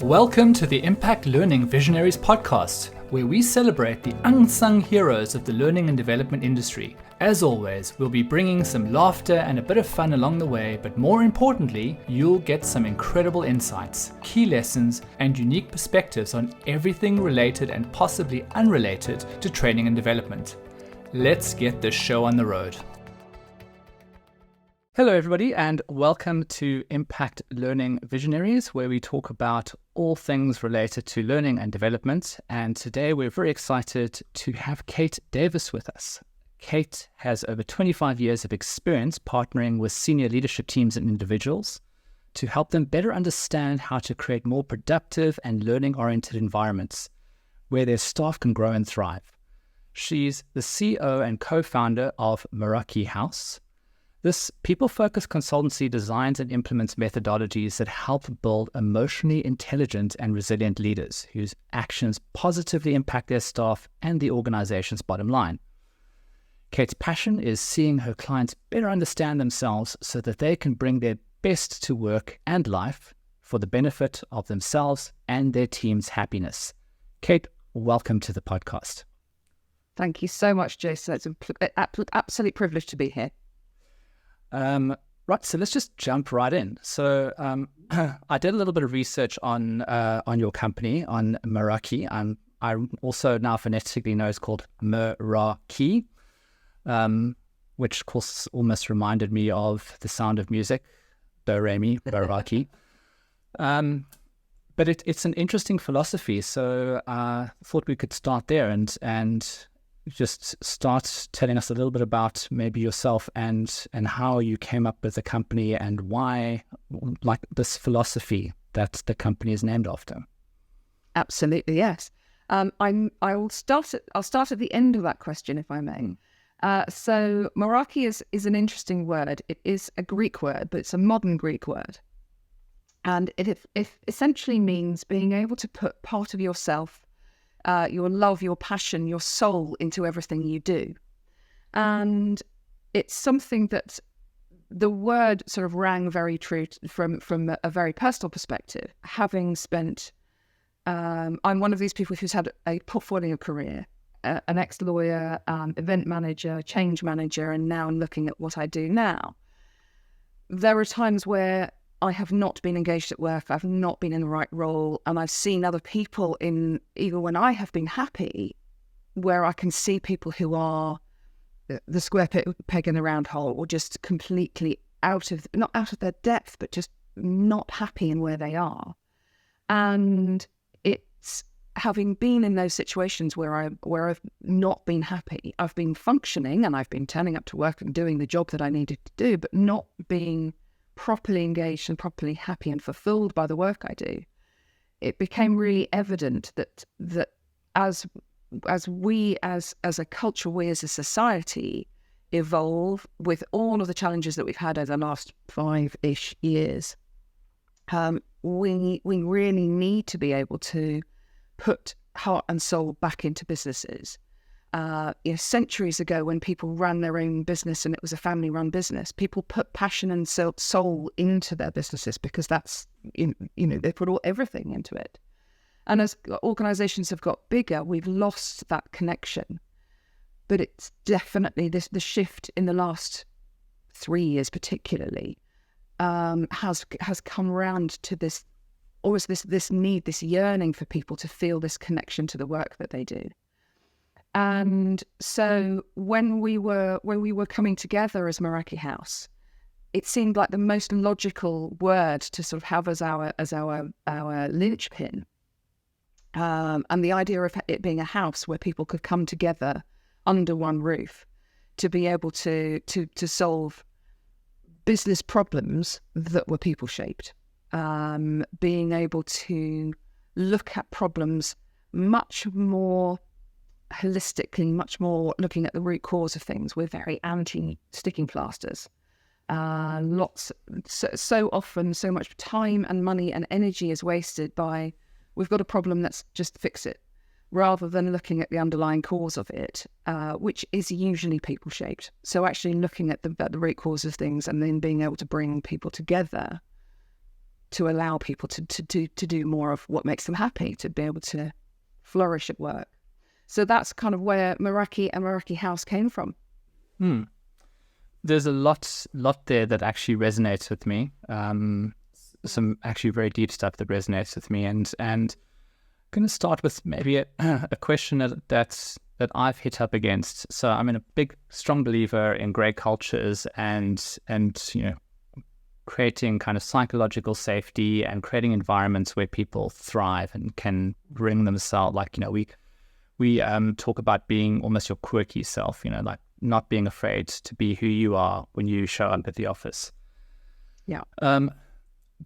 Welcome to the Impact Learning Visionaries podcast, where we celebrate the unsung heroes of the learning and development industry. As always, we'll be bringing some laughter and a bit of fun along the way, but more importantly, you'll get some incredible insights, key lessons, and unique perspectives on everything related and possibly unrelated to training and development. Let's get this show on the road. Hello everybody, and welcome to Impact Learning Visionaries, where we talk about all things related to learning and development. And today we're very excited to have Kate Davis with us. Kate has over 25 years of experience partnering with senior leadership teams and individuals to help them better understand how to create more productive and learning-oriented environments where their staff can grow and thrive. She's the CEO and co-founder of Meraki House. This people-focused consultancy designs and implements methodologies that help build emotionally intelligent and resilient leaders whose actions positively impact their staff and the organization's bottom line. Kate's passion is seeing her clients better understand themselves so that they can bring their best to work and life for the benefit of themselves and their team's happiness. Kate, welcome to the podcast. Thank you so much, Jason. It's an absolute privilege to be here. Right, so let's just jump right in. So I did a little bit of research on your company, on Meraki. I also now phonetically know it's called Meraki, which of course almost reminded me of The Sound of Music, Do Re Mi, Meraki. But it's an interesting philosophy, so I thought we could start there and just start telling us a little bit about maybe yourself and how you came up with the company and why, like, this philosophy that the company is named after. Absolutely, yes. I'll start at the end of that question, if I may. So Meraki is an interesting word. It is a Greek word, but it's a modern Greek word, and it essentially means being able to put part of yourself, your love, your passion, your soul into everything you do. And it's something that the word sort of rang very true from a very personal perspective. Having spent, I'm one of these people who's had a portfolio career, an ex-lawyer, event manager, change manager, and now I'm looking at what I do now. There are times where I have not been engaged at work, I've not been in the right role, and I've seen other people even when I have been happy, where I can see people who are the square peg in the round hole, or just completely not out of their depth, but just not happy in where they are. And it's having been in those situations where I've not been happy, I've been functioning and I've been turning up to work and doing the job that I needed to do, but not being properly engaged and properly happy and fulfilled by the work I do. It became really evident that as we as a culture, we as a society evolve with all of the challenges that we've had over the last 5-ish years, we really need to be able to put heart and soul back into businesses. Centuries ago, when people ran their own business and it was a family-run business, people put passion and soul into their businesses because that's, they put everything into it. And as organisations have got bigger, we've lost that connection. But it's definitely the shift in the last 3 years, particularly, has come around to this, always this need, this yearning for people to feel this connection to the work that they do. And so when we were coming together as Meraki House, it seemed like the most logical word to sort of have as our linchpin. And the idea of it being a house where people could come together under one roof to be able to solve business problems that were people shaped, being able to look at problems much more holistically, much more looking at the root cause of things. We're very anti sticking plasters. So often, so much time and money and energy is wasted by, we've got a problem, let's just fix it, rather than looking at the underlying cause of it, which is usually people shaped. So actually looking at the root cause of things and then being able to bring people together to allow people to do more of what makes them happy, to be able to flourish at work. So that's kind of where Meraki and Meraki House came from. There's a lot there that actually resonates with me. Some actually very deep stuff that resonates with me, and I'm going to start with maybe a question that I've hit up against. So I'm a big, strong believer in great cultures and creating kind of psychological safety and creating environments where people thrive and can bring themselves. Like we talk about being almost your quirky self. Like not being afraid to be who you are when you show up at the office. Yeah.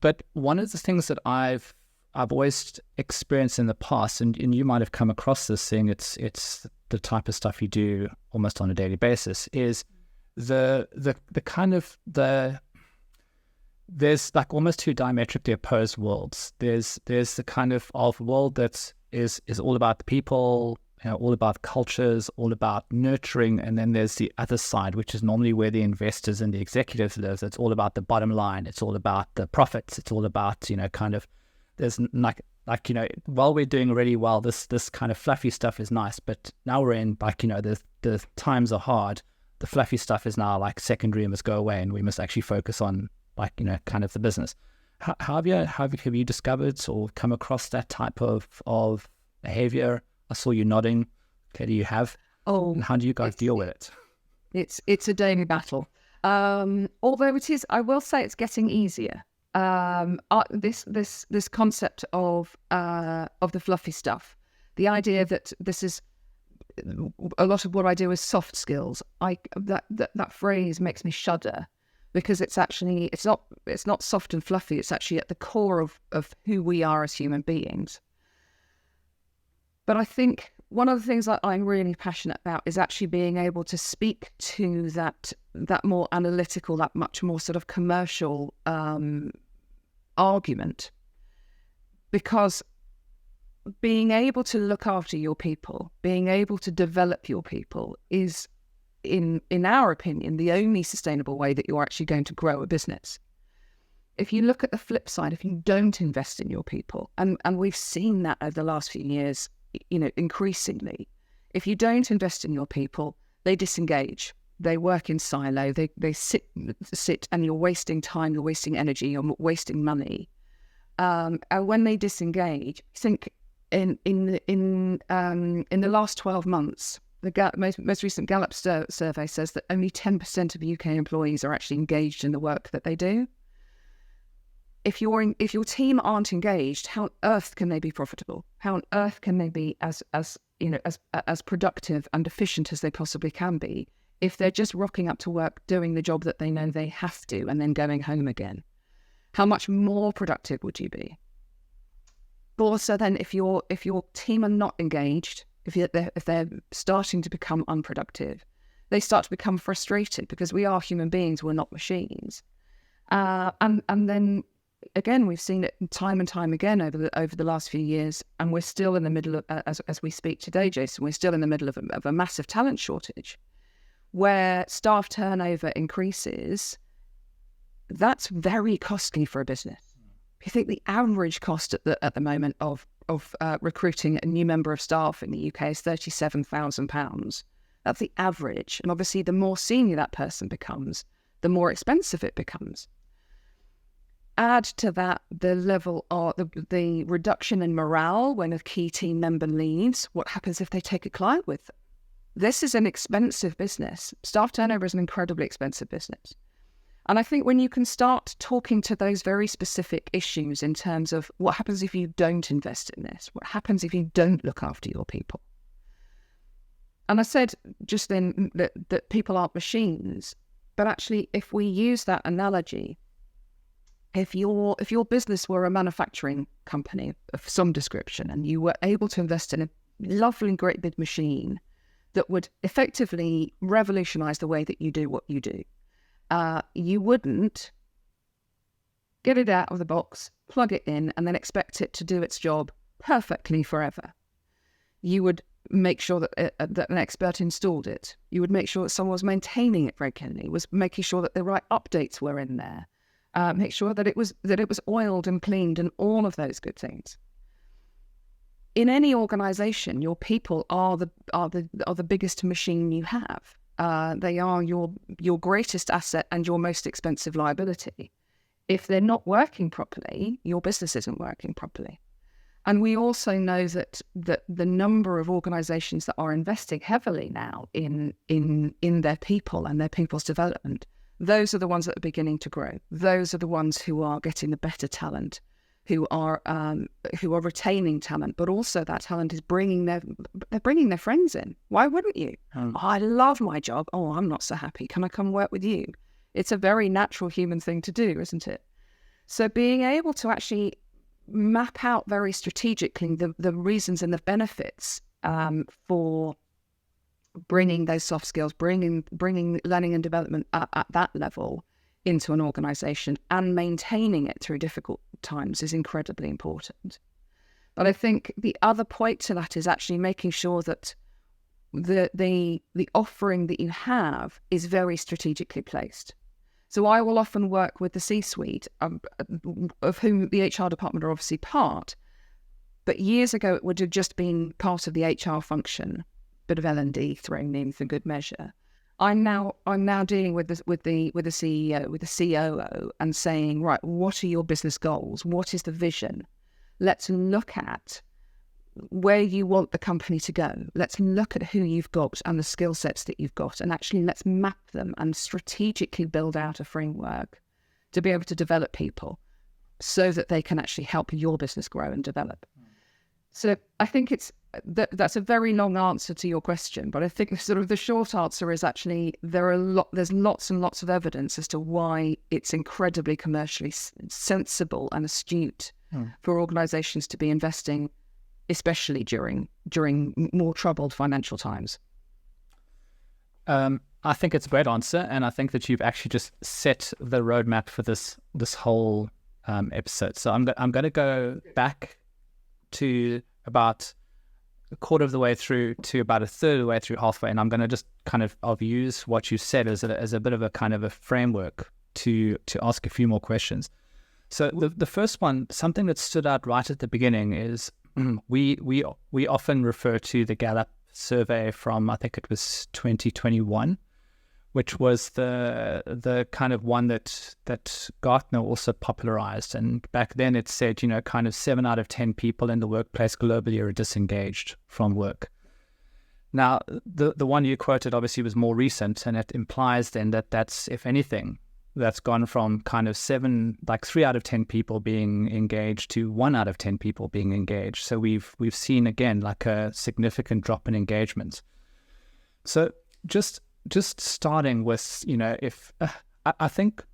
But one of the things that I've always experienced in the past, and you might have come across this, seeing it's the type of stuff you do almost on a daily basis, is the kind of there's like almost two diametrically opposed worlds. There's the kind of world that is all about the people, all about cultures, all about nurturing, and then there's the other side, which is normally where the investors and the executives live. It's all about the bottom line. It's all about the profits. It's all about kind of there's like while we're doing really well, this kind of fluffy stuff is nice, but now we're in the times are hard. The fluffy stuff is now like secondary and must go away, and we must actually focus on kind of the business. How have you discovered or come across that type of behavior? I saw you nodding. Clearly you have. Oh, and how do you guys deal with it? It's a daily battle. Although I will say it's getting easier. This concept of the fluffy stuff, the idea that this is a lot of what I do is soft skills. That phrase makes me shudder, because it's not soft and fluffy. It's actually at the core of who we are as human beings. But I think one of the things that I'm really passionate about is actually being able to speak to that more analytical, that much more sort of commercial argument. Because being able to look after your people, being able to develop your people is, in our opinion, the only sustainable way that you're actually going to grow a business. If you look at the flip side, if you don't invest in your people, and we've seen that over the last few years, increasingly, if you don't invest in your people, they disengage. They work in silo. They sit, and you're wasting time, you're wasting energy, you're wasting money. And when they disengage, I think in the last 12 months, the most recent Gallup survey says that only 10% of UK employees are actually engaged in the work that they do. If your team aren't engaged, how on earth can they be profitable? How on earth can they be as productive and efficient as they possibly can be if they're just rocking up to work doing the job that they know they have to and then going home again? How much more productive would you be? But also then, if your team are not engaged, if they're starting to become unproductive, they start to become frustrated, because we are human beings, we're not machines. And then again, we've seen it time and time again over the last few years, and we're still in the middle of, as we speak today, Jason, we're still in the middle of a massive talent shortage, where staff turnover increases. That's very costly for a business. If you think the average cost at the moment of recruiting a new member of staff in the UK is £37,000. That's the average. And obviously, the more senior that person becomes, the more expensive it becomes. Add to that the level of the reduction in morale when a key team member leaves. What happens if they take a client with them? This is an expensive business. Staff turnover is an incredibly expensive business. And I think when you can start talking to those very specific issues in terms of what happens if you don't invest in this, what happens if you don't look after your people. And I said just then that people aren't machines, but actually if we use that analogy, if your business were a manufacturing company of some description and you were able to invest in a lovely, great big machine that would effectively revolutionize the way that you do what you do, you wouldn't get it out of the box, plug it in, and then expect it to do its job perfectly forever. You would make sure that an expert installed it. You would make sure that someone was maintaining it regularly, was making sure that the right updates were in there. make sure that it was oiled and cleaned and all of those good things. In any organization, your people are the biggest machine you have. They are your greatest asset and your most expensive liability. If they're not working properly, your business isn't working properly. And we also know that the number of organizations that are investing heavily now in their people and their people's development, those are the ones that are beginning to grow. Those are the ones who are getting the better talent, who are retaining talent, but also that talent is bringing their friends in. Why wouldn't you? Oh, I love my job. Oh, I'm not so happy. Can I come work with you? It's a very natural human thing to do, isn't it? So being able to actually map out very strategically the reasons and the benefits for bringing those soft skills, bringing learning and development at that level into an organization and maintaining it through difficult times is incredibly important. But I think the other point to that is actually making sure that the offering that you have is very strategically placed. So I will often work with the C-suite, of whom the HR department are obviously part. But years ago, it would have just been part of the HR function, bit of L&D thrown in for good measure. I'm now dealing with the CEO, with the COO, and saying, right, what are your business goals? What is the vision? Let's look at where you want the company to go. Let's look at who you've got and the skill sets that you've got, and actually let's map them and strategically build out a framework to be able to develop people so that they can actually help your business grow and develop. So I think that's a very long answer to your question, but I think sort of the short answer is actually there's lots and lots of evidence as to why it's incredibly commercially sensible and astute for organizations to be investing, especially during more troubled financial times. I think it's a great answer, and I think that you've actually just set the roadmap for this whole episode. So I'm going to go back to about a quarter of the way through to about a third of the way through, halfway, and I'm going to just kind of use what you said as a bit of a kind of a framework to ask a few more questions. So the first one, something that stood out right at the beginning is we often refer to the Gallup survey from, I think it was 2021, which was the kind of one that Gartner also popularized. And back then it said, kind of 7 out of 10 people in the workplace globally are disengaged from work. Now, the one you quoted obviously was more recent, and it implies then that's, if anything, that's gone from kind of 3 out of 10 people being engaged to 1 out of 10 people being engaged. So we've seen again like a significant drop in engagement. So just starting with, if I think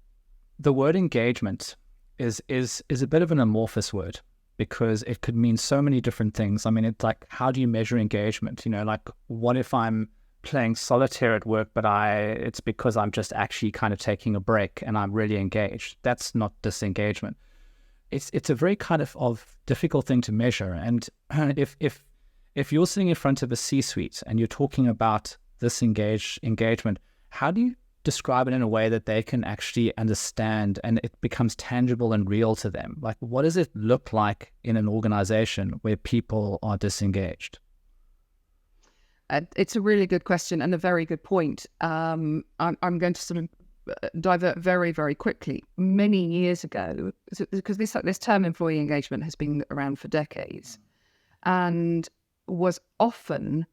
the word engagement is a bit of an amorphous word, because it could mean so many different things. I mean, it's like, how do you measure engagement? Like, what if I'm playing solitaire at work, but it's because I'm just actually kind of taking a break and I'm really engaged? That's not disengagement. It's a very kind of difficult thing to measure. And if you're sitting in front of a C-suite and you're talking about this engagement, how do you describe it in a way that they can actually understand and it becomes tangible and real to them? Like, what does it look like in an organization where people are disengaged? It's a really good question and a very good point. I'm going to sort of divert very, very quickly. Many years ago, because this term employee engagement has been around for decades, and was often,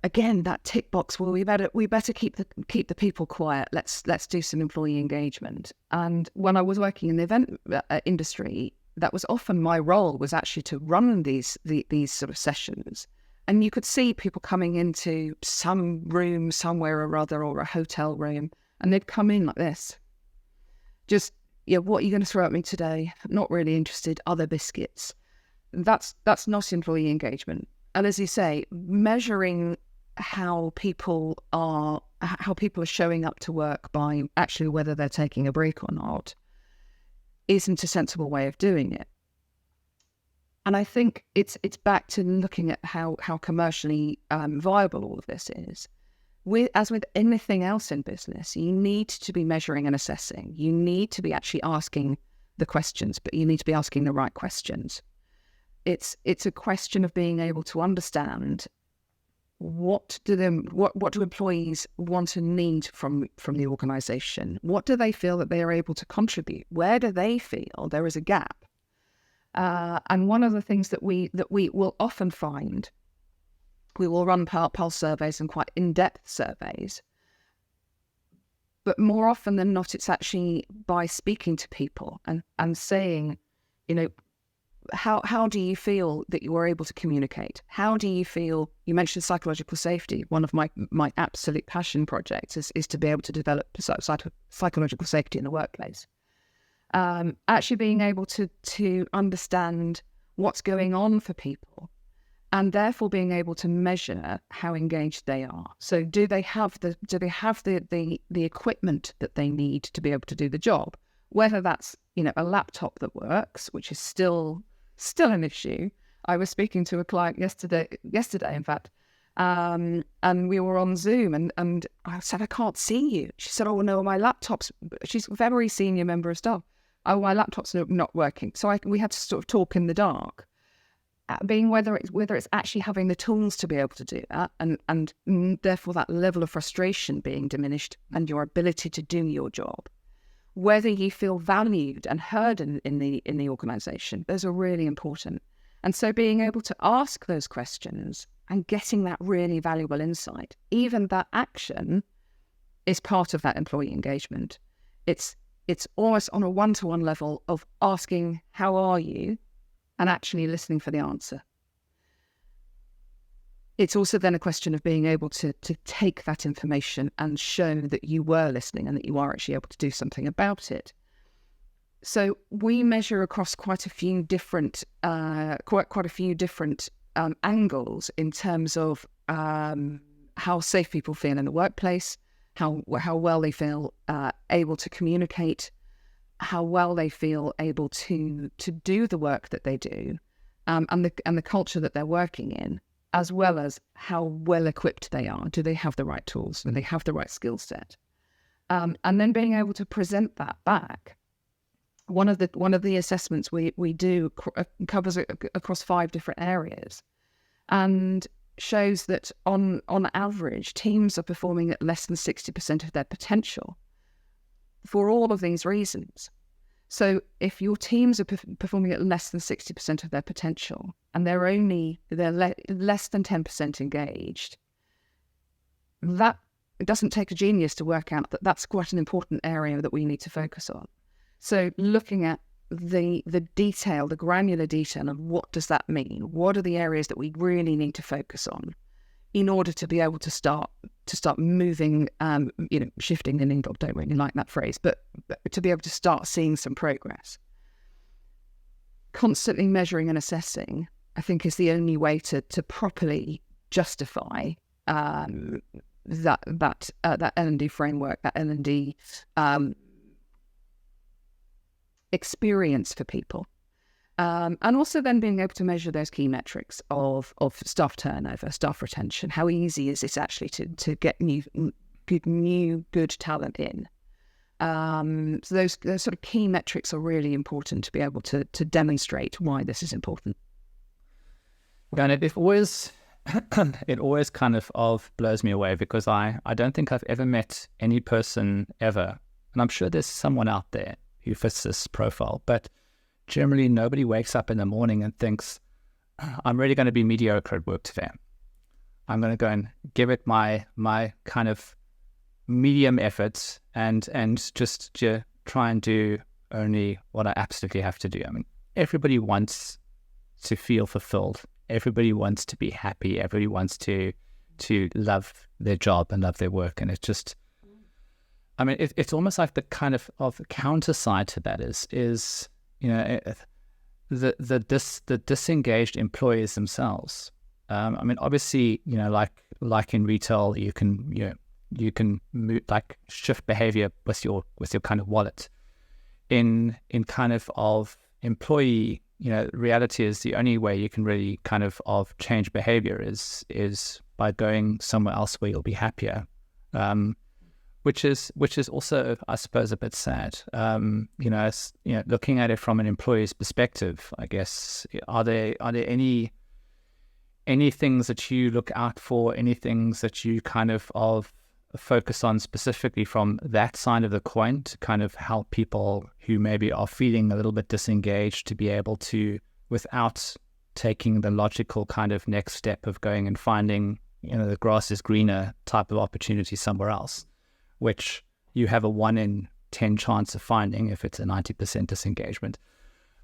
again, that tick box. Well, we better keep the people quiet. Let's do some employee engagement. And when I was working in the event industry, that was often my role, was actually to run these sort of sessions. And you could see people coming into some room somewhere or other, or a hotel room, and they'd come in like this. Just, what are you going to throw at me today? Not really interested. Other biscuits. That's not employee engagement. And as you say, measuring how people are showing up to work by actually whether they're taking a break or not isn't a sensible way of doing it. And I think it's back to looking at how commercially viable all of this is. As with anything else in business, you need to be measuring and assessing. You need to be actually asking the questions, but you need to be asking the right questions. It's a question of being able to understand what do employees want and need from the organisation. What do they feel that they are able to contribute? Where do they feel there is a gap? And one of the things that we will often find, we will run pulse surveys and quite in-depth surveys, but more often than not, it's actually by speaking to people and saying, how do you feel that you are able to communicate? How do you feel? You mentioned psychological safety. One of my absolute passion projects is to be able to develop psychological safety in the workplace. Actually being able to understand what's going on for people, and therefore being able to measure how engaged they are. So do they have the equipment that they need to be able to do the job? Whether that's, a laptop that works, which is still an issue. I was speaking to a client yesterday, in fact, and we were on Zoom, and I said, I can't see you. She said, oh, no, my laptop's, she's a very senior member of staff. Oh, my laptop's not working. So we had to sort of talk in the dark. Being whether it's actually having the tools to be able to do that, and therefore that level of frustration being diminished and your ability to do your job, whether you feel valued and heard in the organisation, those are really important. And so being able to ask those questions and getting that really valuable insight, even that action, is part of that employee engagement. It's almost on a one-to-one level of asking, how are you? And actually listening for the answer. It's also then a question of being able to take that information and show that you were listening and that you are actually able to do something about it. So we measure across quite a few different angles in terms of how safe people feel in the workplace, how well they feel able to communicate, how well they feel able to do the work that they do, and the culture that they're working in, as well as how well equipped they are. Do they have the right tools? Do they have the right skill set? And then being able to present that back. One of the assessments we do covers across 5 different areas, and shows that on average, teams are performing at less than 60% of their potential for all of these reasons. So if your teams are performing at less than 60% of their potential, and they're less than 10% engaged, that it doesn't take a genius to work out that that's quite an important area that we need to focus on. So looking at the detail, the granular detail of what does that mean? What are the areas that we really need to focus on in order to be able to start moving, shifting the needle? Don't really like that phrase, but to be able to start seeing some progress. Constantly measuring and assessing, I think, is the only way to properly justify that L&D framework, that L&D experience for people. And also then being able to measure those key metrics of staff turnover, staff retention. How easy is it actually to get good talent in? So those sort of key metrics are really important to be able to demonstrate why this is important. And it always kind of blows me away, because I don't think I've ever met any person ever, and I'm sure there's someone out there who fits this profile, but generally nobody wakes up in the morning and thinks, I'm really going to be mediocre at work today. I'm going to go and give it my kind of medium efforts and just try and do only what I absolutely have to do. I mean, everybody wants to feel fulfilled. Everybody wants to be happy. Everybody wants to love their job and love their work. And it's just, I mean, it's almost like the kind of counter side to that is the disengaged employees themselves. I mean, obviously, like in retail, you can move, like shift behavior with your kind of wallet. In kind of employee, reality is the only way you can really kind of change behavior is by going somewhere else where you'll be happier. which is also, I suppose, a bit sad. Looking at it from an employee's perspective, I guess, are there any things that you look out for, any things that you kind of focus on specifically from that side of the coin to kind of help people who maybe are feeling a little bit disengaged to be able to, without taking the logical kind of next step of going and finding, the grass is greener type of opportunity somewhere else, which you have a 1 in 10 chance of finding if it's a 90% disengagement.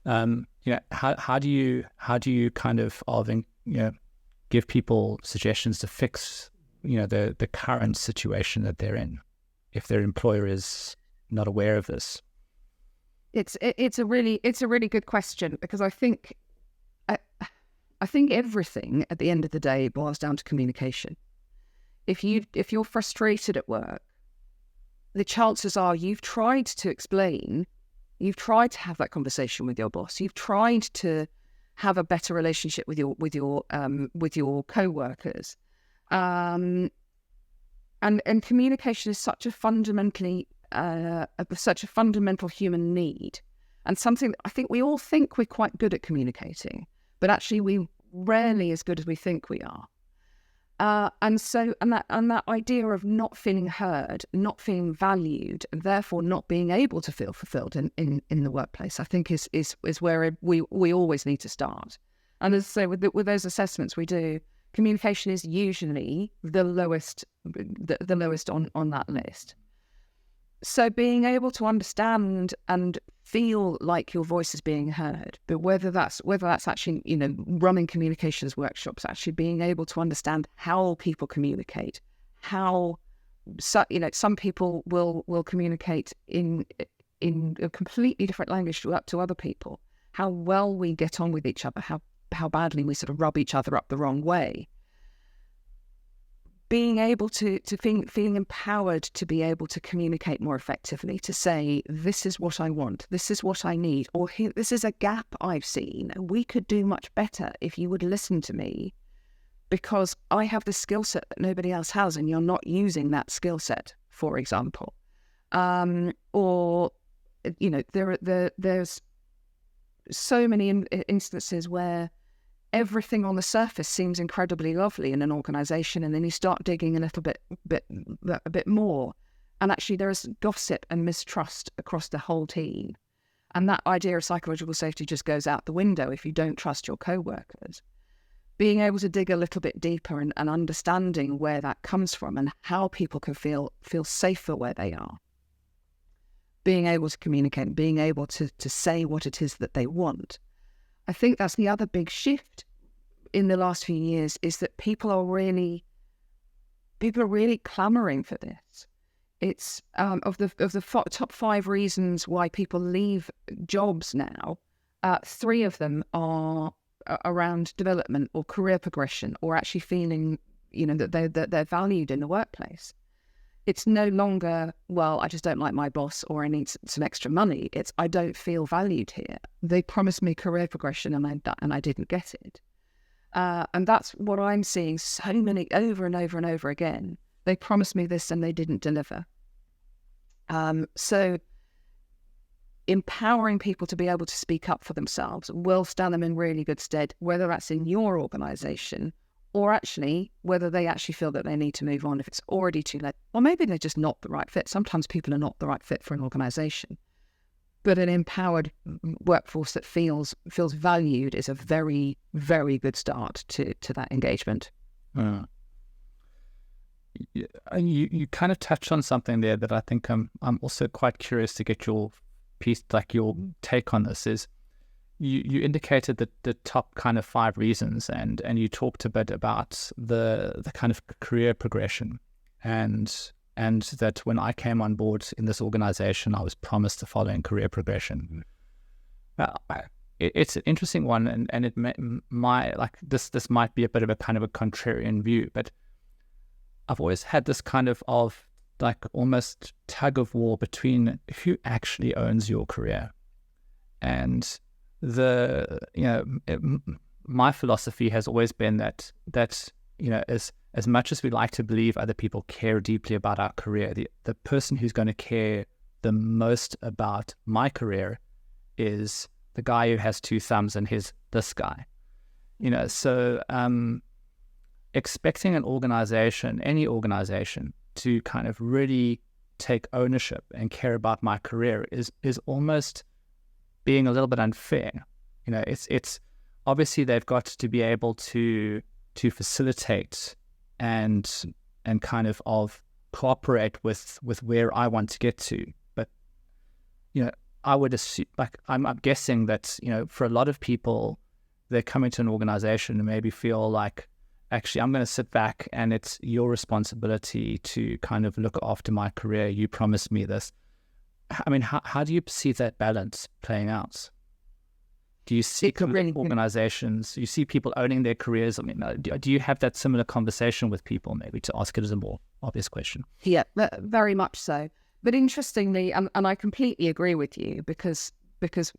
How do you kind of give people suggestions to fix, the current situation that they're in, if their employer is not aware of this? It's a really good question, because I think everything at the end of the day boils down to communication. If you're frustrated at work, the chances are you've tried to explain, you've tried to have that conversation with your boss, you've tried to have a better relationship with your co-workers, and communication is such a fundamental human need, and something that I think we all think we're quite good at communicating, but actually we rarely as good as we think we are. And that idea of not feeling heard, not feeling valued, and therefore not being able to feel fulfilled in the workplace, I think is where we always need to start. And as I say, with those assessments we do, communication is usually the lowest on that list. So being able to understand and feel like your voice is being heard, but whether that's actually, running communications workshops, actually being able to understand how people communicate, some people will communicate in a completely different language to other people, how well we get on with each other, how badly we sort of rub each other up the wrong way. Being able to feeling empowered to be able to communicate more effectively, to say, this is what I want, this is what I need, or this is a gap I've seen. We could do much better if you would listen to me, because I have the skill set that nobody else has, and you're not using that skill set, for example. There's so many instances where everything on the surface seems incredibly lovely in an organisation, and then you start digging a little bit more, and actually there is gossip and mistrust across the whole team, and that idea of psychological safety just goes out the window if you don't trust your co-workers. Being able to dig a little bit deeper and understanding where that comes from and how people can feel safer where they are. Being able to communicate, being able to say what it is that they want. I think that's the other big shift in the last few years, is that people are really clamoring for this. It's of the top 5 reasons why people leave jobs now, 3 of them are around development or career progression, or actually feeling, that they're valued in the workplace. It's no longer, well, I just don't like my boss, or I need some extra money. It's, I don't feel valued here. They promised me career progression and I didn't get it. And that's what I'm seeing so many over and over and over again. They promised me this and they didn't deliver. So empowering people to be able to speak up for themselves will stand them in really good stead, whether that's in your organisation, or actually whether they actually feel that they need to move on if it's already too late. Or maybe they're just not the right fit. Sometimes people are not the right fit for an organisation. But an empowered workforce that feels valued is a very, very good start to that engagement. You kind of touched on something there that I think I'm also quite curious to get your piece, like your take on this. Is you indicated that the top kind of 5 reasons, and you talked a bit about the kind of career progression, and that when I came on board in this organization, I was promised the following career progression. It's an interesting one, and it this might be a bit of a kind of a contrarian view, but I've always had this kind of like almost tug of war between who actually owns your career. And my philosophy has always been that as as much as we like to believe other people care deeply about our career, the person who's going to care the most about my career is the guy who has two thumbs and this guy. So expecting an organization, any organization, to kind of really take ownership and care about my career is almost being a little bit unfair. It's obviously they've got to be able to facilitate and kind of cooperate with where I want to get to. But I would assume, I'm guessing that for a lot of people, they're coming to an organization and maybe feel like, actually, I'm going to sit back and it's your responsibility to kind of look after my career. You promised me this. I mean, how do you perceive that balance playing out? Do you see organizations, you see people owning their careers? I mean, do you have that similar conversation with people, maybe, to ask it as a more obvious question? Yeah, very much so. But interestingly, and I completely agree with you, because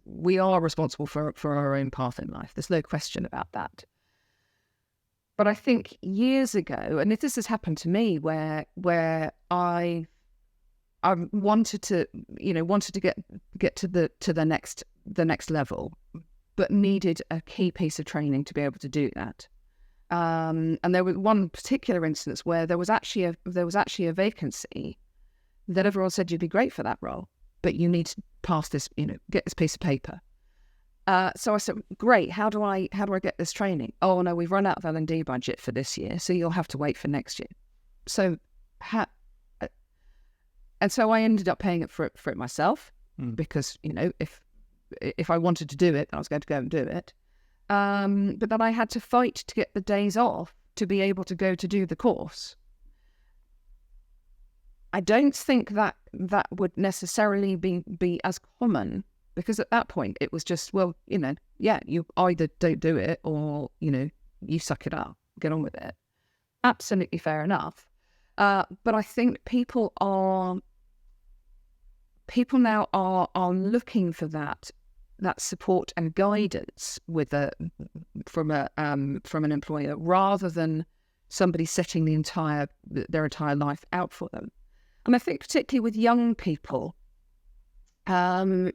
we are responsible for our own path in life. There's no question about that. But I think years ago, and this has happened to me, where I wanted to get to the next level, but needed a key piece of training to be able to do that. And there was one particular instance where there was actually a vacancy that everyone said you'd be great for that role, but you need to pass this, get this piece of paper. So I said, great, how do I get this training? Oh, no, we've run out of L&D budget for this year, so you'll have to wait for next year. So, and so I ended up paying for it myself, because, if I wanted to do it, I was going to go and do it. But then I had to fight to get the days off to be able to go to do the course. I don't think that would necessarily be as common, because at that point it was just, well, you either don't do it or, you suck it up, get on with it. Absolutely fair enough. But I think people now are looking for that support and guidance from an employer, rather than somebody setting their entire life out for them. And I think particularly with young people, as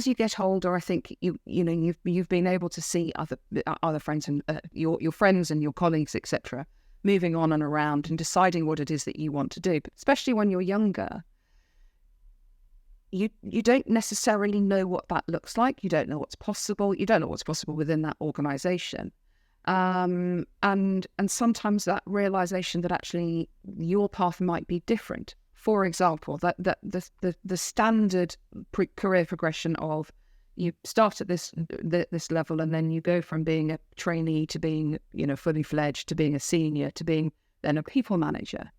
you get older, I think you've been able to see other friends and your friends and your colleagues, etc., moving on and around and deciding what it is that you want to do. But especially when you're younger, you don't necessarily know what that looks like. You don't know what's possible. You don't know what's possible within that organisation. And sometimes that realisation that actually your path might be different. For example, that the standard career progression of you start at this level and then you go from being a trainee to being fully fledged, to being a senior, to being then a people manager.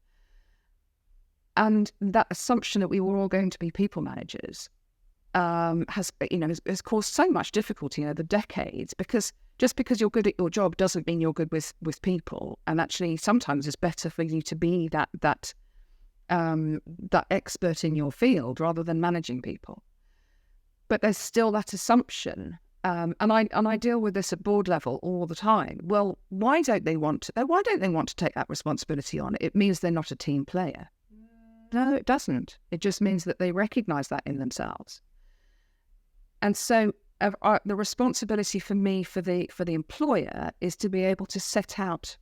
And that assumption that we were all going to be people managers has caused so much difficulty over decades, because just because you're good at your job doesn't mean you're good with people. And actually, sometimes it's better for you to be that expert in your field rather than managing people. But there's still that assumption, and I deal with this at board level all the time. Well, why don't they want to take that responsibility on? It means they're not a team player. No, it doesn't. It just means that they recognise that in themselves. And so the responsibility for me, for the employer, is to be able to set out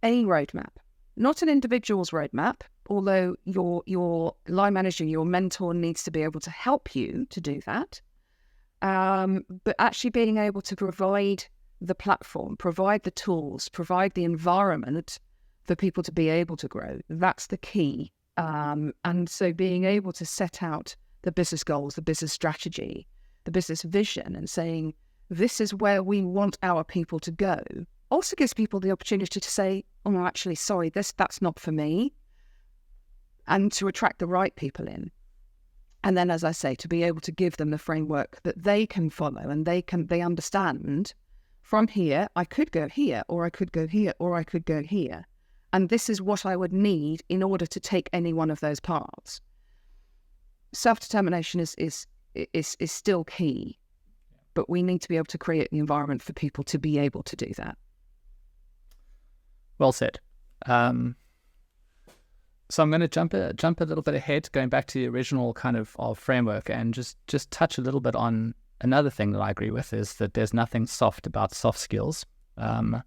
a roadmap, not an individual's roadmap, although your line manager, your mentor, needs to be able to help you to do that. But actually being able to provide the platform, provide the tools, provide the environment for people to be able to grow, that's the key. And so being able to set out the business goals, the business strategy, the business vision, and saying, this is where we want our people to go, also gives people the opportunity to say, oh, no, actually, sorry, that's not for me, and to attract the right people in. And then, as I say, to be able to give them the framework that they can follow, and they understand, from here, I could go here, or I could go here, or I could go here. And this is what I would need in order to take any one of those paths. Self-determination is still key, but we need to be able to create the environment for people to be able to do that. Well said. So I'm going to jump a little bit ahead, going back to the original kind of framework, and just touch a little bit on another thing that I agree with, is that there's nothing soft about soft skills. But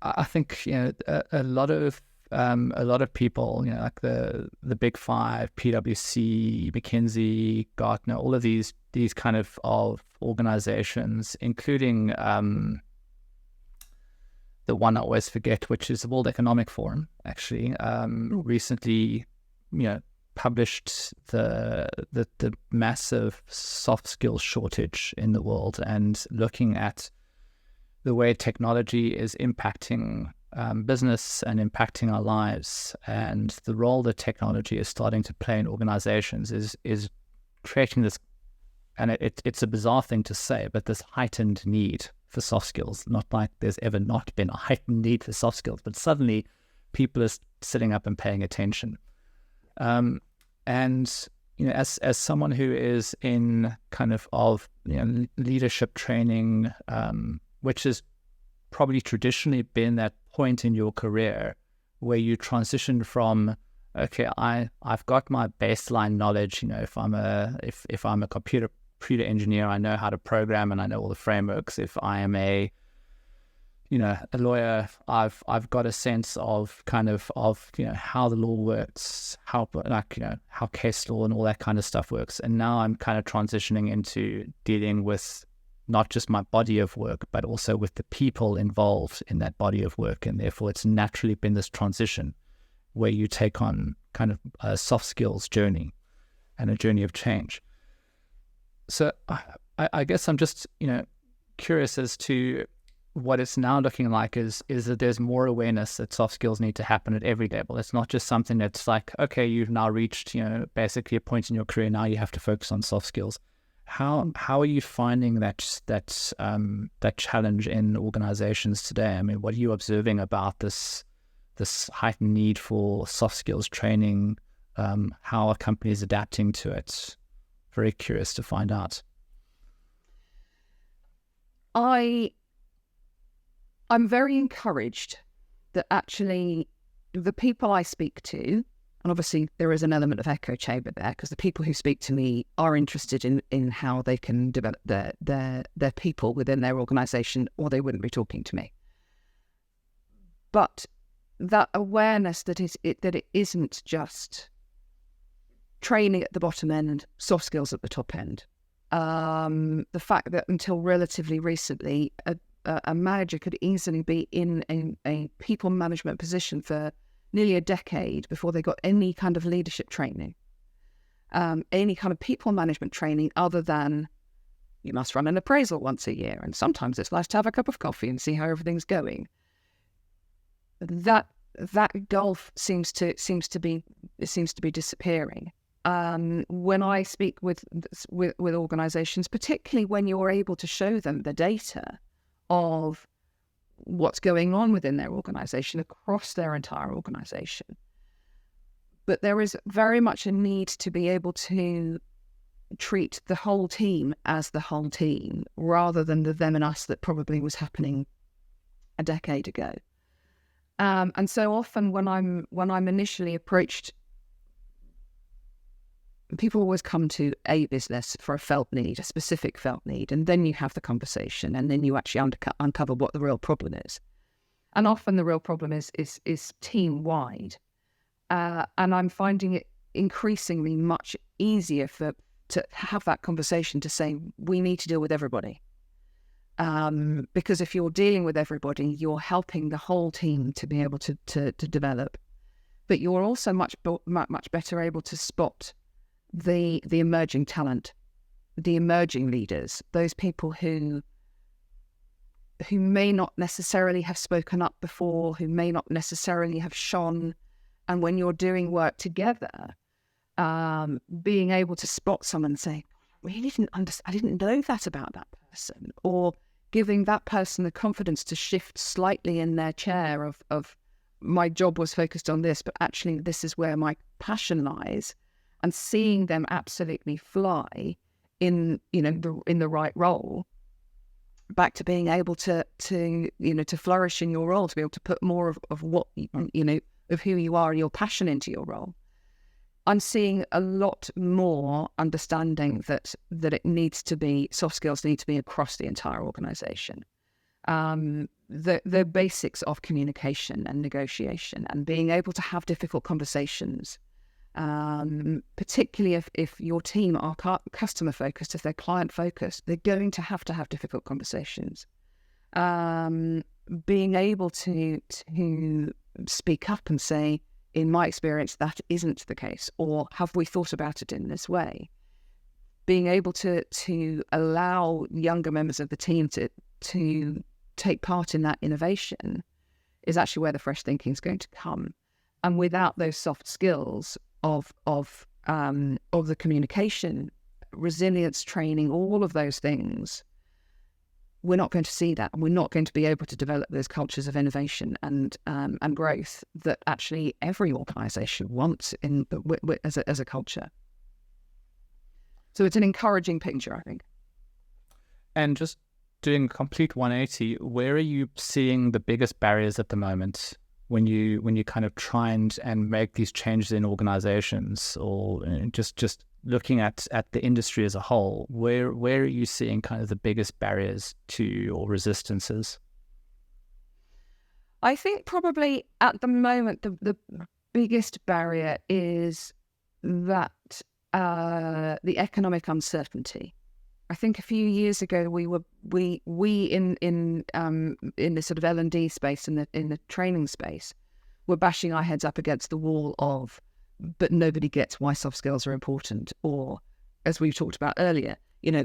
I think, a lot of people, like the big five, PwC, McKinsey, Gartner, all of these kind of organizations, including the one I always forget, which is the World Economic Forum, actually, recently, published the massive soft skills shortage in the world, and looking at the way technology is impacting business and impacting our lives, and the role that technology is starting to play in organizations is creating this, and it's a bizarre thing to say, but this heightened need for soft skills. Not like there's ever not been a heightened need for soft skills, but suddenly people are sitting up and paying attention. And as someone who is in kind of leadership training, which has probably traditionally been that point in your career where you transition from, okay, I've got my baseline knowledge. If I'm a computer engineer, I know how to program and I know all the frameworks. If I am a lawyer, I've got a sense of how the law works, how case law and all that kind of stuff works. And now I'm kind of transitioning into dealing with not just my body of work, but also with the people involved in that body of work. And therefore it's naturally been this transition where you take on kind of a soft skills journey and a journey of change. So I guess I'm just, curious as to what it's now looking like is that there's more awareness that soft skills need to happen at every level. It's not just something that's like, okay, you've now reached, basically a point in your career, now you have to focus on soft skills. How are you finding that challenge in organizations today? I mean, what are you observing about this heightened need for soft skills training? How are companies adapting to it? Very curious to find out. I'm very encouraged that actually the people I speak to, and obviously there is an element of echo chamber there, because the people who speak to me are interested in how they can develop their people within their organization, or they wouldn't be talking to me. But that awareness that it isn't just training at the bottom end and soft skills at the top end. The fact that until relatively recently, a manager could easily be in a people management position for nearly a decade before they got any kind of leadership training, any kind of people management training other than you must run an appraisal once a year, and sometimes it's nice to have a cup of coffee and see how everything's going. That gulf seems to be disappearing. When I speak with organizations, particularly when you're able to show them the data of what's going on within their organization across their entire organization, but there is very much a need to be able to treat the whole team as the whole team rather than the them and us that probably was happening a decade ago. And so often when I'm initially approached, people always come to a business for a felt need, a specific felt need, and then you have the conversation, and then you actually uncover what the real problem is. And often the real problem is team-wide. And I'm finding it increasingly much easier to have that conversation to say, we need to deal with everybody. Because if you're dealing with everybody, you're helping the whole team to be able to develop. But you're also much better able to spot the emerging talent, the emerging leaders, those people who may not necessarily have spoken up before, who may not necessarily have shone. And when you're doing work together, being able to spot someone and say, I didn't know that about that person, or giving that person the confidence to shift slightly in their chair of my job was focused on this, but actually this is where my passion lies, and seeing them absolutely fly in the right role back to being able to flourish in your role, to be able to put more of what of who you are and your passion into your role. I'm seeing a lot more understanding that it needs to be, soft skills need to be across the entire organization. The basics of communication and negotiation and being able to have difficult conversations, particularly if your team are customer focused, if they're client focused, they're going to have difficult conversations. Being able to speak up and say, in my experience, that isn't the case, or have we thought about it in this way? Being able to allow younger members of the team to take part in that innovation is actually where the fresh thinking is going to come. And without those soft skills of the communication, resilience training, all of those things, we're not going to see that, and we're not going to be able to develop those cultures of innovation and growth that actually every organisation wants as a culture. So it's an encouraging picture, I think. And just doing a complete 180, where are you seeing the biggest barriers at the moment when you kind of try and make these changes in organisations, or just looking at the industry as a whole? Where are you seeing kind of the biggest barriers to or resistances? I think probably at the moment the biggest barrier is that the economic uncertainty. I think a few years ago we in the sort of L&D space, in the training space, were bashing our heads up against the wall of, but nobody gets why soft skills are important. Or, as we talked about earlier,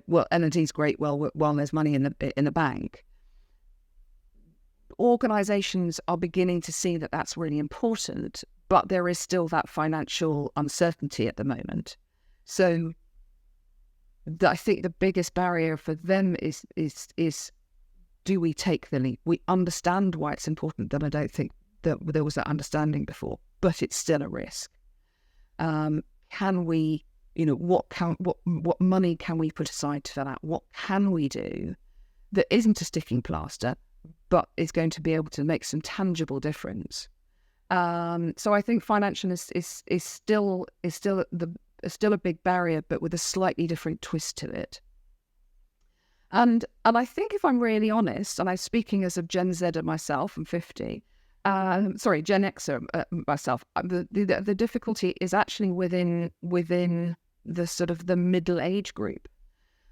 well, L&D is great while there's money in the bank. Organisations are beginning to see that that's really important, but there is still that financial uncertainty at the moment. So I think the biggest barrier for them is do we take the leap? We understand why it's important, that I don't think that there was that understanding before, but it's still a risk. Can we, what money can we put aside for that? What can we do that isn't a sticking plaster, but is going to be able to make some tangible difference? So I think financial is still a big barrier, but with a slightly different twist to it. And I think, if I'm really honest, and I'm speaking as a Gen Zer myself, I'm 50. Gen Xer myself. The difficulty is actually within the sort of the middle age group,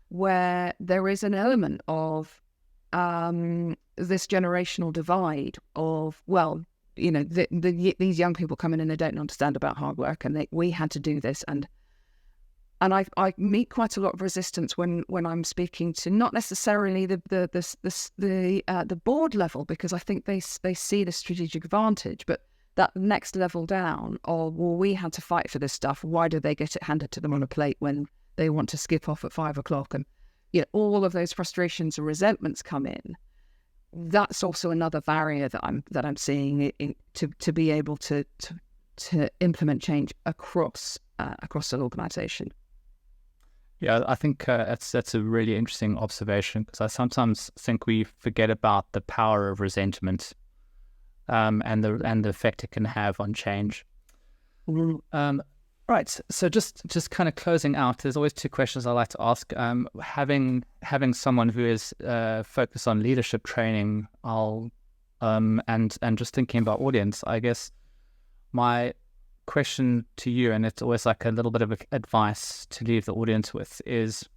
where there is an element of this generational divide of, well, these young people come in and they don't understand about hard work, and we had to do this, and I meet quite a lot of resistance when I'm speaking to not necessarily the board level, because I think they see the strategic advantage, but that next level down, or, well, we had to fight for this stuff. Why do they get it handed to them on a plate when they want to skip off at 5 o'clock? And all of those frustrations and resentments come in. That's also another barrier that I'm seeing to be able to implement change across an organisation. Yeah, I think that's a really interesting observation, because I sometimes think we forget about the power of resentment and the effect it can have on change. Right. So just kind of closing out, there's always two questions I like to ask. Having someone who is focused on leadership training, and just thinking about audience, I guess my question to you, and it's always like a little bit of advice to leave the audience with, is,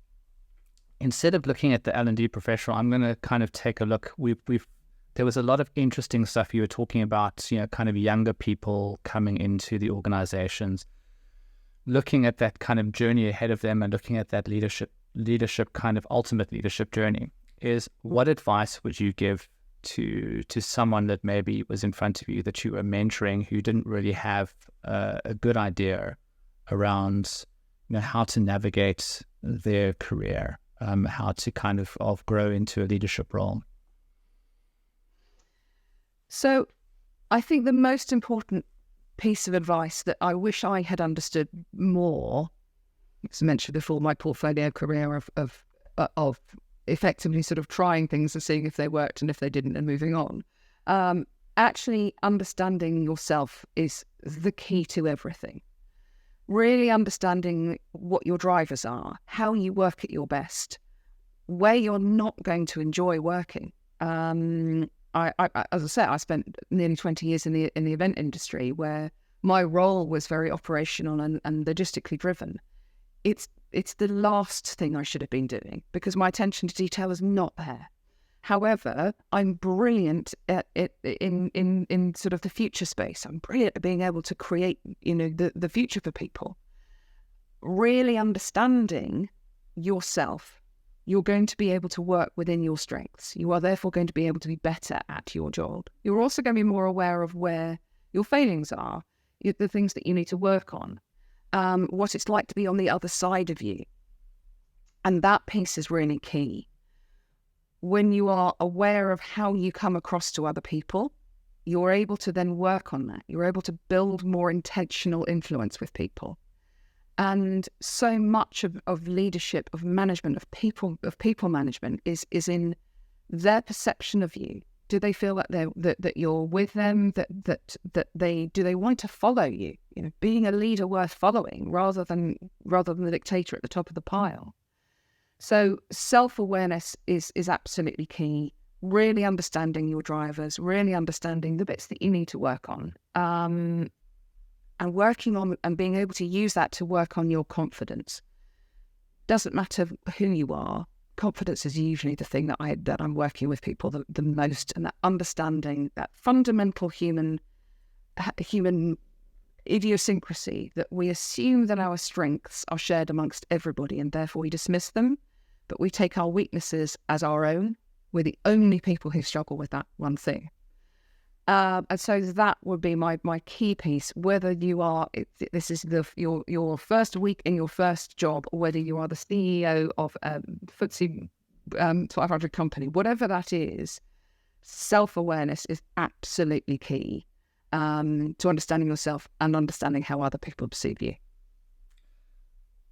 instead of looking at the L&D professional, I'm going to kind of take a look. There was a lot of interesting stuff you were talking about, kind of younger people coming into the organizations, looking at that kind of journey ahead of them and looking at that leadership kind of ultimate leadership journey. Is, what advice would you give to someone that maybe was in front of you, that you were mentoring, who didn't really have a good idea around how to navigate their career, how to kind of grow into a leadership role? So I think the most important piece of advice that I wish I had understood more, as mentioned before, my portfolio career of effectively sort of trying things and seeing if they worked, and if they didn't, and moving on. Actually understanding yourself is the key to everything. Really understanding what your drivers are, how you work at your best, where you're not going to enjoy working. As I said, I spent nearly 20 years in the event industry, where my role was very operational and logistically driven. It's the last thing I should have been doing, because my attention to detail is not there. However, I'm brilliant at it in sort of the future space. I'm brilliant at being able to create, the future for people. Really understanding yourself, you're going to be able to work within your strengths. You are therefore going to be able to be better at your job. You're also going to be more aware of where your failings are, the things that you need to work on, what it's like to be on the other side of you. And that piece is really key. When you are aware of how you come across to other people, you're able to then work on that. You're able to build more intentional influence with people. And so much of leadership, of management, of people management is in their perception of you. Do they feel that you're with them? That they want to follow you? Being a leader worth following, rather than the dictator at the top of the pile. So self-awareness is absolutely key. Really understanding your drivers, really understanding the bits that you need to work on, and working on and being able to use that to work on your confidence. Doesn't matter who you are. Confidence is usually the thing that I'm working with people the most, and that understanding that fundamental human idiosyncrasy, that we assume that our strengths are shared amongst everybody and therefore we dismiss them, but we take our weaknesses as our own. We're the only people who struggle with that one thing. And so that would be my key piece, whether you are, this is your first week in your first job, or whether you are the CEO of a FTSE 500 company, whatever that is, self-awareness is absolutely key to understanding yourself and understanding how other people perceive you.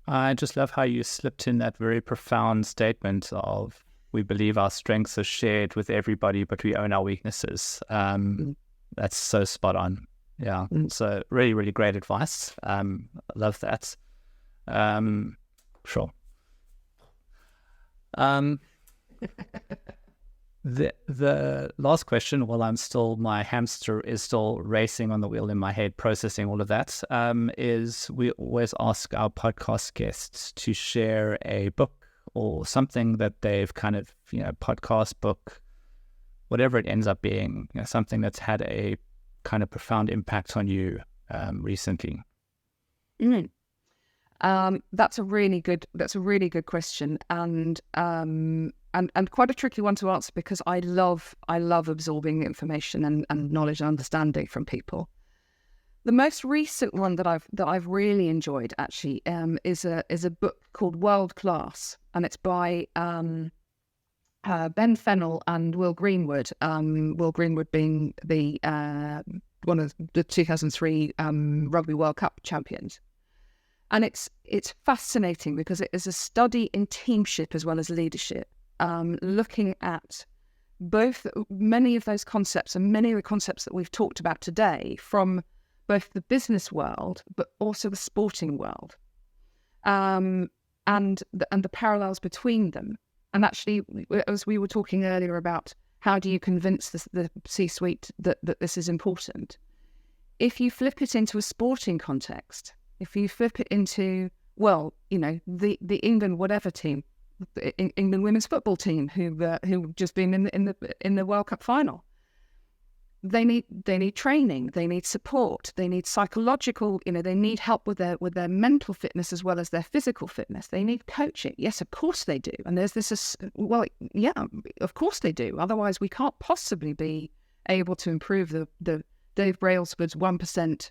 I just love how you slipped in that very profound statement of, we believe our strengths are shared with everybody, but we own our weaknesses. That's so spot on. Yeah. So really, really great advice. Love that. Sure. The last question, while my hamster is still racing on the wheel in my head, processing all of that, is we always ask our podcast guests to share a book or something that they've kind of, podcast, book, whatever it ends up being, something that's had a kind of profound impact on you recently. That's a really good question, and quite a tricky one to answer, because I love absorbing information and knowledge and understanding from people. The most recent one that I've really enjoyed actually is a book called World Class, and it's by Ben Fennell and Will Greenwood. Will Greenwood being the one of the 2003 Rugby World Cup champions. And it's fascinating because it is a study in teamship as well as leadership, looking at both many of those concepts and many of the concepts that we've talked about today from both the business world but also the sporting world, and the parallels between them. And actually, as we were talking earlier about how do you convince the C-suite that this is important, if you flip it into a sporting context, if you flip it into, the England whatever team, the England women's football team who just been in the World Cup final, they need training, they need support, they need psychological, they need help with their mental fitness as well as their physical fitness. They need coaching. Yes, of course they do. And there's of course they do. Otherwise, we can't possibly be able to improve the Dave Brailsford's 1%.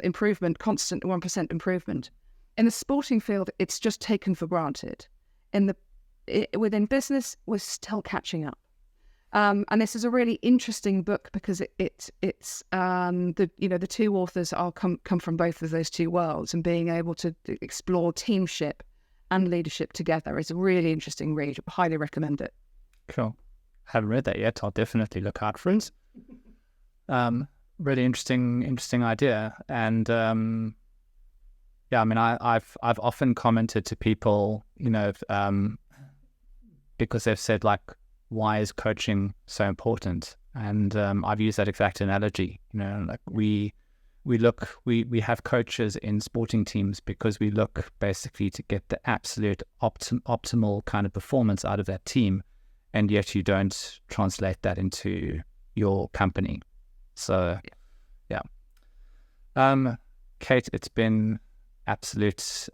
Improvement, constant 1% improvement. In the sporting field, it's just taken for granted. Within business, we're still catching up. And this is a really interesting book because it's the two authors come from both of those two worlds, and being able to explore teamship and leadership together. It's a really interesting read. I highly recommend it. Cool. Haven't read that yet. I'll definitely look out for it. Really interesting idea. And yeah, I mean, I've often commented to people, because they've said, like, why is coaching so important? And I've used that exact analogy. Like we have coaches in sporting teams because we look basically to get the absolute optimal kind of performance out of that team, and yet you don't translate that into your company. So, yeah. Kate, it's been absolute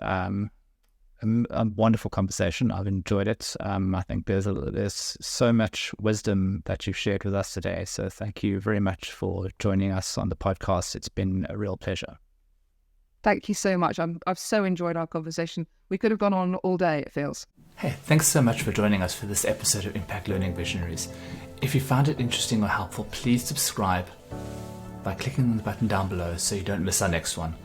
a wonderful conversation. I've enjoyed it. I think there's so much wisdom that you've shared with us today. So thank you very much for joining us on the podcast. It's been a real pleasure. Thank you so much. I've so enjoyed our conversation. We could have gone on all day, it feels. Hey, thanks so much for joining us for this episode of Impact Learning Visionaries. If you found it interesting or helpful, please subscribe by clicking on the button down below so you don't miss our next one.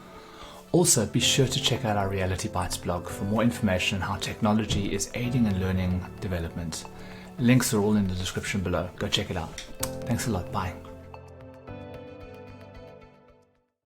Also, be sure to check out our Reality Bites blog for more information on how technology is aiding in learning development. Links are all in the description below. Go check it out. Thanks a lot. Bye.